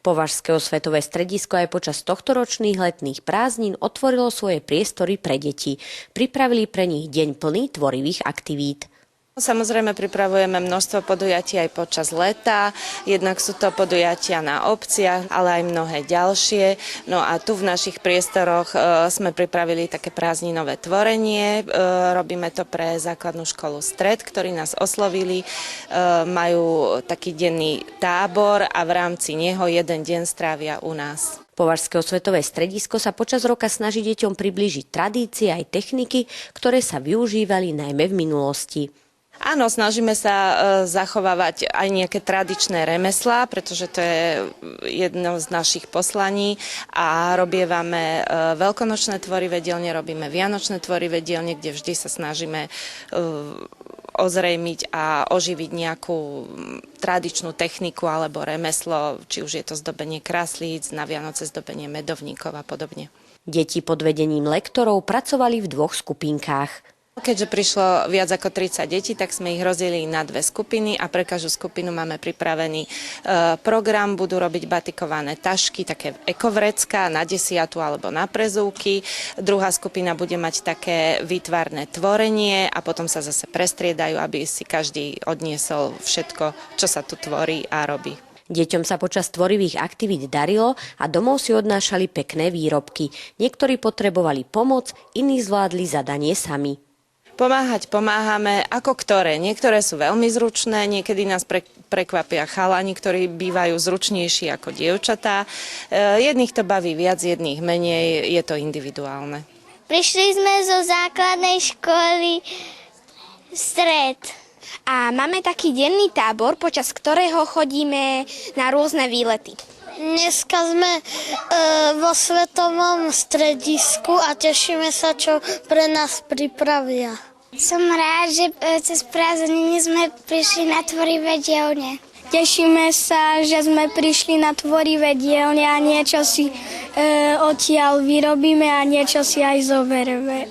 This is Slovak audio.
Považské osvetové stredisko aj počas tohtoročných letných prázdnin otvorilo svoje priestory pre deti. Pripravili pre nich deň plný tvorivých aktivít. Samozrejme pripravujeme množstvo podujatí aj počas leta, jednak sú to podujatia na obciach, ale aj mnohé ďalšie. No a tu v našich priestoroch sme pripravili také prázdninové tvorenie, robíme to pre základnú školu Stred, ktorí nás oslovili, majú taký denný tábor a v rámci neho jeden deň strávia u nás. Považské osvetové stredisko sa počas roka snaží deťom priblížiť tradície aj techniky, ktoré sa využívali najmä v minulosti. Áno, snažíme sa zachovávať aj nejaké tradičné remeslá, pretože to je jedno z našich poslaní a robievame veľkonočné tvorivé dielne, robíme vianočné tvorivé dielne, kde vždy sa snažíme ozrejmiť a oživiť nejakú tradičnú techniku alebo remeslo, či už je to zdobenie kraslíc, na Vianoce zdobenie medovníkov a podobne. Deti pod vedením lektorov pracovali v 2 skupinkách. Keďže prišlo viac ako 30 detí, tak sme ich rozdelili na 2 skupiny a pre každú skupinu máme pripravený program. Budú robiť batikované tašky, také ekovrecká na 10. alebo na prezúvky. Druhá skupina bude mať také výtvarné tvorenie a potom sa zase prestriedajú, aby si každý odniesol všetko, čo sa tu tvorí a robí. Deťom sa počas tvorivých aktivít darilo a domov si odnášali pekné výrobky. Niektorí potrebovali pomoc, iní zvládli zadanie sami. Pomáhať pomáhame ako ktoré. Niektoré sú veľmi zručné, niekedy nás prekvapia chalani, ktorí bývajú zručnejší ako dievčatá. Jedných to baví viac, jedných menej, je to individuálne. Prišli sme zo základnej školy Stred. A máme taký denný tábor, počas ktorého chodíme na rôzne výlety. Dneska sme vo svetovom stredisku a tešíme sa, čo pre nás pripravia. Som rád, že cez prázdniny sme prišli na tvorivé dielne. Tešíme sa, že sme prišli na tvorivé dielne a niečo si odtiaľ vyrobíme a niečo si aj zoberieme.